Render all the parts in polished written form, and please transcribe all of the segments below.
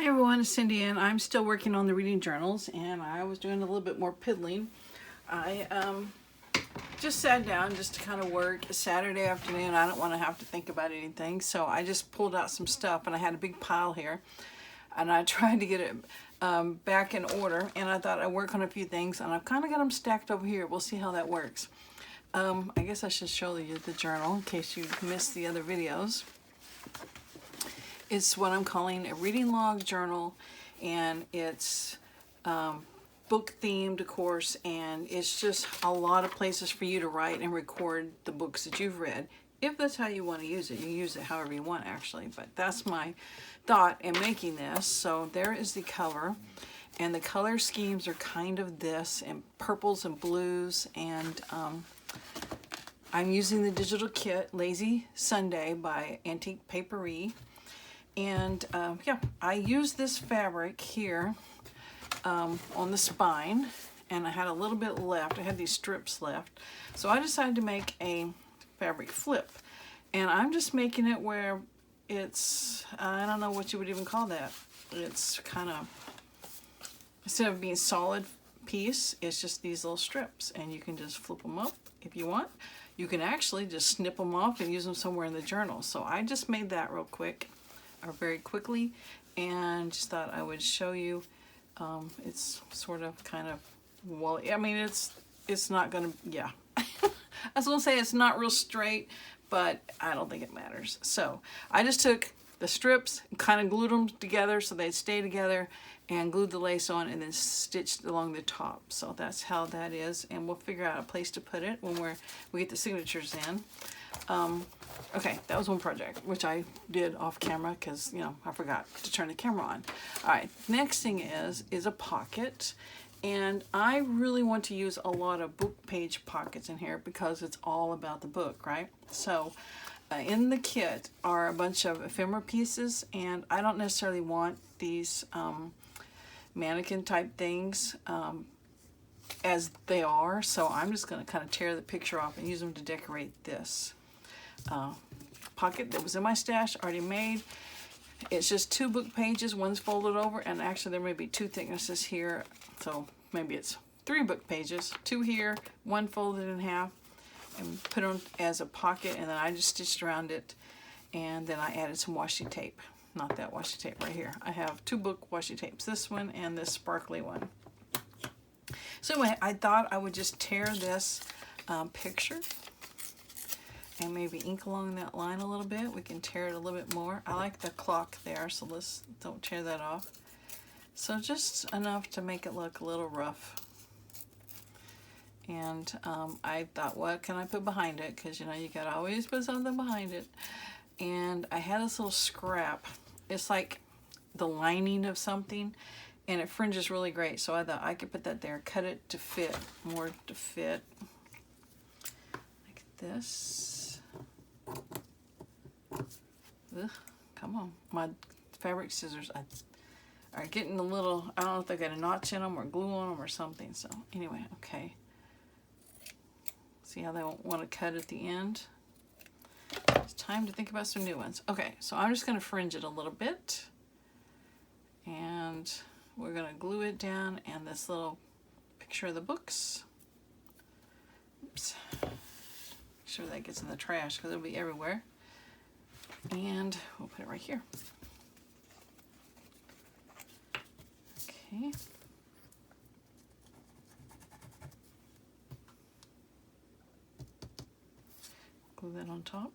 everyone, it's Cindy, and I'm still working on the reading journals, and I was doing a little bit more piddling. I just sat down just to kind of work. It's Saturday afternoon. I don't want to have to think about anything, so I just pulled out some stuff, and I had a big pile here, and I tried to get it back in order, and I thought I'd work on a few things, and I've kind of got them stacked over here. We'll see how that works. I guess I should show you the journal in case you missed the other videos. It's what I'm calling a reading log journal, and it's book themed, of course, and it's just a lot of places for you to write and record the books that you've read. If that's how you want to use it, you use it however you want, actually, but that's my thought in making this. So there is the cover, and the color schemes are kind of this, and purples and blues, and I'm using the digital kit Lazy Sunday by Antique Papery. And yeah, I used this fabric here on the spine, and I had a little bit left. I had these strips left. So I decided to make a fabric flip. And I'm just making it where it's, I don't know what you would even call that. It's kind of, instead of being solid piece, it's just these little strips. And you can just flip them up if you want. You can actually just snip them off and use them somewhere in the journal. So I just made that real quick. Or very quickly, and just thought I would show you. It's sort of kind of, well, I mean, it's not gonna, yeah. I was gonna say it's not real straight, but I don't think it matters. So I just took the strips and kind of glued them together so they'd stay together, and glued the lace on, and then stitched along the top. So that's how that is, and we'll figure out a place to put it when we get the signatures in. Okay, that was one project, which I did off camera because, you know, I forgot to turn the camera on. All right, next thing is a pocket. And I really want to use a lot of book page pockets in here because it's all about the book, right? So in the kit are a bunch of ephemera pieces, and I don't necessarily want these mannequin type things as they are. So I'm just going to kind of tear the picture off and use them to decorate this pocket that was in my stash, already made. It's just 2 book pages, one's folded over, and actually there may be 2 thicknesses here, so maybe it's 3 book pages, 2 here, 1 folded in half, and put on as a pocket, and then I just stitched around it, and then I added some washi tape. Not that washi tape right here. I have 2 book washi tapes, this one and this sparkly one. So anyway, I thought I would just tear this picture and maybe ink along that line a little bit. We can tear it a little bit more. I like the clock there, so let's don't tear that off. So just enough to make it look a little rough. And I thought, what can I put behind it? Because, you know, you gotta always put something behind it. And I had this little scrap. It's like the lining of something, and it fringes really great. So I thought I could put that there, cut it to fit, more to fit, like this. Ugh, come on, my fabric scissors are getting a little, I don't know if they got a notch in them or glue on them or something. So anyway, okay. See how they want to cut at the end? It's time to think about some new ones. Okay, so I'm just going to fringe it a little bit, and we're going to glue it down, and this little picture of the books. Oops. Make sure that gets in the trash because it'll be everywhere. And we'll put it right here. Okay. Glue that on top.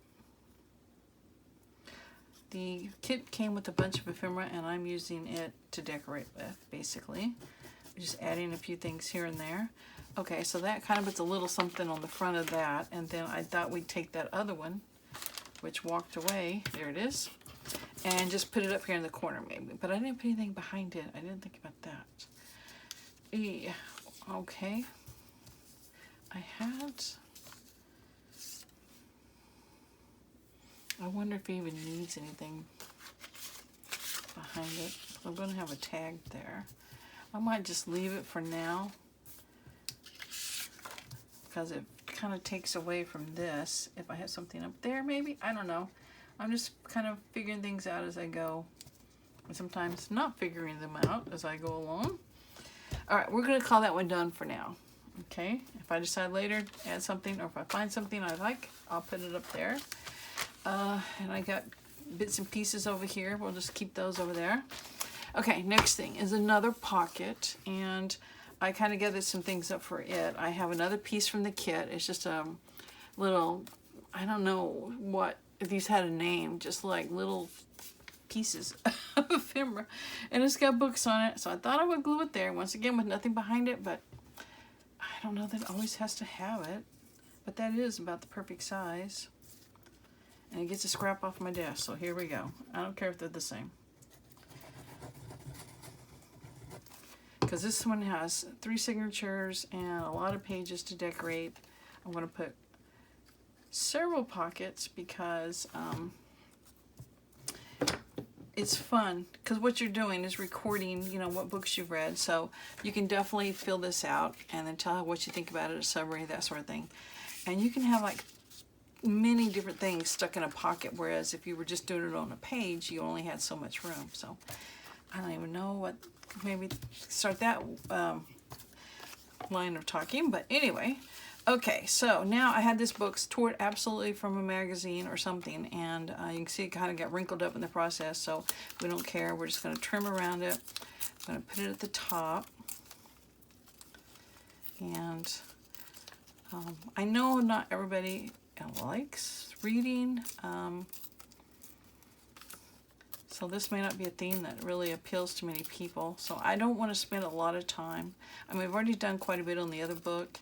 The kit came with a bunch of ephemera, and I'm using it to decorate with, basically. Just adding a few things here and there. Okay, so that kind of puts a little something on the front of that, and then I thought we'd take that other one, which walked away, there it is, and just put it up here in the corner maybe. But I didn't put anything behind it. I didn't think about that. Yeah, okay. I wonder if it even needs anything behind it. I'm going to have a tag there. I might just leave it for now because it kind of takes away from this. If I have something up there maybe, I don't know. I'm just kind of figuring things out as I go. and sometimes not figuring them out as I go along. All right, we're going to call that one done for now. Okay, if I decide later to add something, or if I find something I like, I'll put it up there. And I got bits and pieces over here. We'll just keep those over there. Okay, next thing is another pocket, and I kind of gathered some things up for it. I have another piece from the kit. It's just a little, I don't know what, if these had a name, just like little pieces of ephemera, and it's got books on it, so I thought I would glue it there once again with nothing behind it, but I don't know that it always has to have it, but that is about the perfect size, and it gets a scrap off my desk, so here we go. I don't care if they're the same, because this one has 3 signatures and a lot of pages to decorate. I'm going to put several pockets because it's fun, because what you're doing is recording, you know, what books you've read, so you can definitely fill this out and then tell what you think about it, a summary, that sort of thing. And you can have like many different things stuck in a pocket, whereas if you were just doing it on a page, you only had so much room. So I don't even know what, maybe start that line of talking, but anyway. Okay, so now I had this book tore absolutely from a magazine or something, and you can see it kind of got wrinkled up in the process, so we don't care. We're just going to trim around it. I'm going to put it at the top. And I know not everybody likes reading, so this may not be a theme that really appeals to many people, so I don't want to spend a lot of time. I mean, I've already done quite a bit on the other book,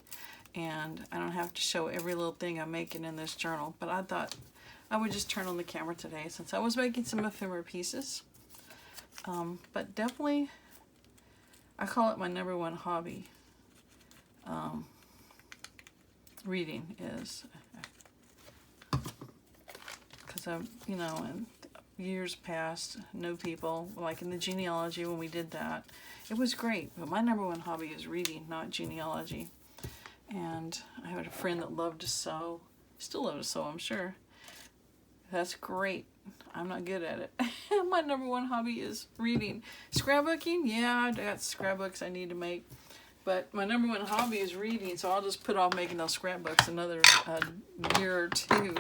and I don't have to show every little thing I'm making in this journal, but I thought I would just turn on the camera today since I was making some ephemera pieces. But definitely, I call it my #1 hobby. Reading is, because I've, you know, in years past, know people, like in the genealogy when we did that, it was great, but my #1 hobby is reading, not genealogy. And I had a friend that loved to sew. Still love to sew, I'm sure. That's great. I'm not good at it. My #1 hobby is reading. Scrapbooking, yeah, I got scrapbooks I need to make. But my #1 hobby is reading, so I'll just put off making those scrapbooks another year or two.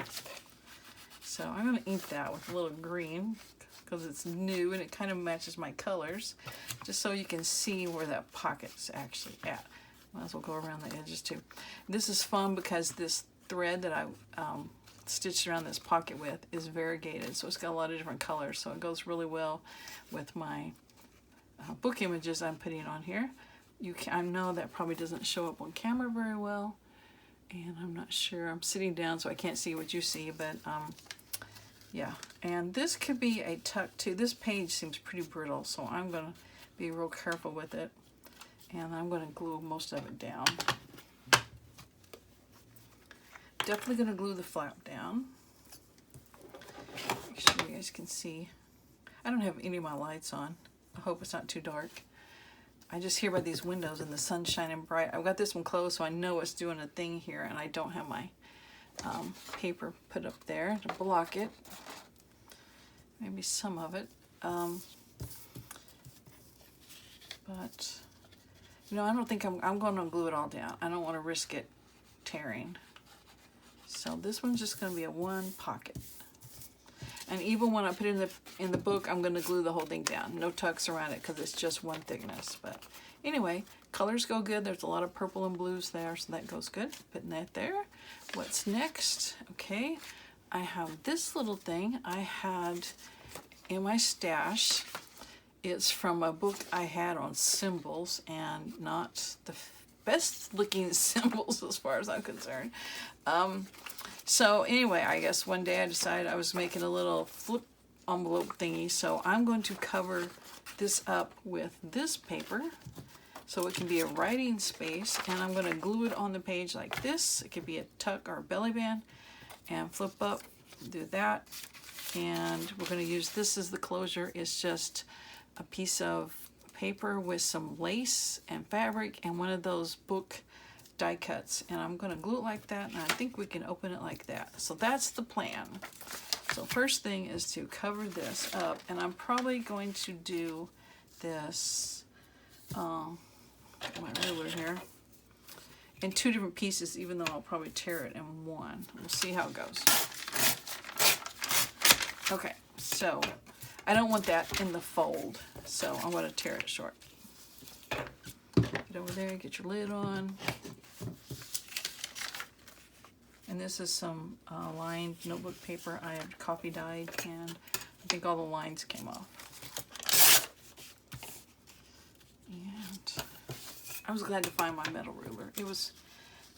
So I'm going to ink that with a little green because it's new and it kind of matches my colors, just so you can see where that pocket's actually at. Might as well go around the edges too. This is fun because this thread that I stitched around this pocket with is variegated, so it's got a lot of different colors, so it goes really well with my book images I'm putting on here. I know that probably doesn't show up on camera very well, and I'm not sure. I'm sitting down so I can't see what you see, but yeah. And this could be a tuck too. This page seems pretty brittle, so I'm going to be real careful with it. And I'm going to glue most of it down. Definitely going to glue the flap down. Make sure you guys can see. I don't have any of my lights on. I hope it's not too dark. I just hear by these windows and the sun's shining bright. I've got this one closed so I know it's doing a thing here, and I don't have my paper put up there to block it. Maybe some of it. But you know, I don't think I'm going to glue it all down. I don't want to risk it tearing. So this one's just going to be a one pocket. And even when I put it in the book, I'm going to glue the whole thing down. No tucks around it because it's just one thickness. But anyway, colors go good. There's a lot of purple and blues there, so that goes good. Putting that there. What's next? Okay, I have this little thing I had in my stash. It's from a book I had on symbols, and not the best looking symbols as far as I'm concerned. So anyway, I guess one day I decided I was making a little flip envelope thingy, so I'm going to cover this up with this paper so it can be a writing space, and I'm going to glue it on the page like this. It could be a tuck or a belly band, and flip up, do that, and we're going to use this as the closure. It's just a piece of paper with some lace and fabric and one of those book die cuts, and I'm going to glue it like that, and I think we can open it like that. So that's the plan. So first thing is to cover this up, and I'm probably going to do this, my ruler here, in 2 different pieces, even though I'll probably tear it in one. We'll see how it goes. Okay, so I don't want that in the fold, so I'm going to tear it short. Get over there, get your lid on. And this is some lined notebook paper I had copy dyed, and I think all the lines came off. And I was glad to find my metal ruler. It was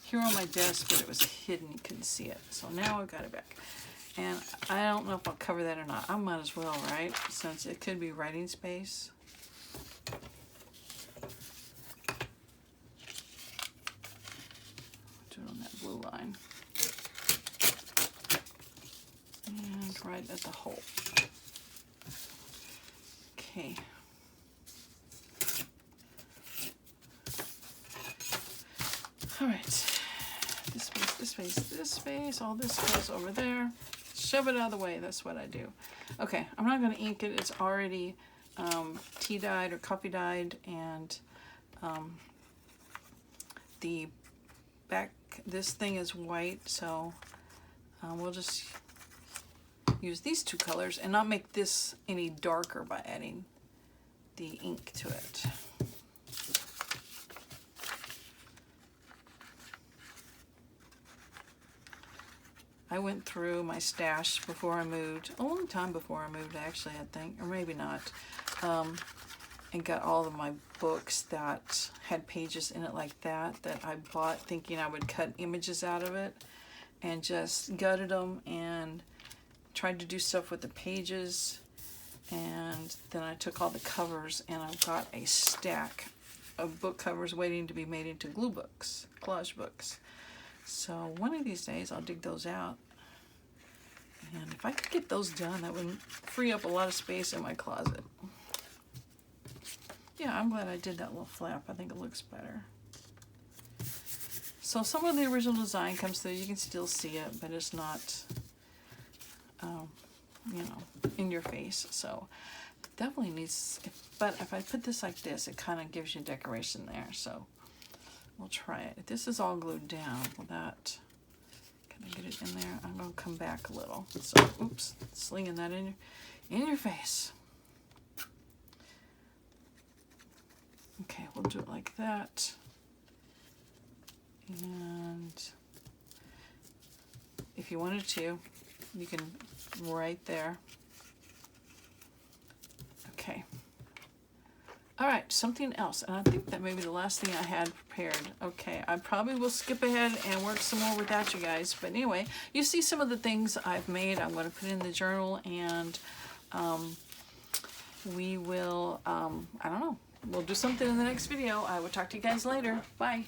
here on my desk, but it was hidden, you couldn't see it. So now I've got it back. And I don't know if I'll cover that or not. I might as well, right? Since it could be writing space. Do it on that blue line. And right at the hole. Okay. All right. This space, this space, this space, all this goes over there. Shove it out of the way. That's what I do. Okay, I'm not going to ink it. It's already tea dyed or coffee dyed, and the back, this thing is white, so we'll just use these 2 colors and not make this any darker by adding the ink to it. I went through my stash before I moved, a long time before I moved actually, I think, or maybe not, and got all of my books that had pages in it like that I bought thinking I would cut images out of it, and just gutted them and tried to do stuff with the pages. And then I took all the covers, and I've got a stack of book covers waiting to be made into glue books, collage books. So one of these days I'll dig those out. And if I could get those done, that would free up a lot of space in my closet. Yeah, I'm glad I did that little flap. I think it looks better. So some of the original design comes through. You can still see it, but it's not, you know, in your face. So definitely needs, but if I put this like this, it kind of gives you decoration there. So we'll try it. If this is all glued down, will that, can I get it in there? I'm going to come back a little. So, oops, slinging that in your face. Okay, we'll do it like that. And if you wanted to, you can right there. Okay. All right, something else, and I think that may be the last thing I had prepared. Okay, I probably will skip ahead and work some more without you guys, but anyway, you see some of the things I've made. I'm going to put in the journal, and we will, I don't know, we'll do something in the next video. I will talk to you guys later. Bye.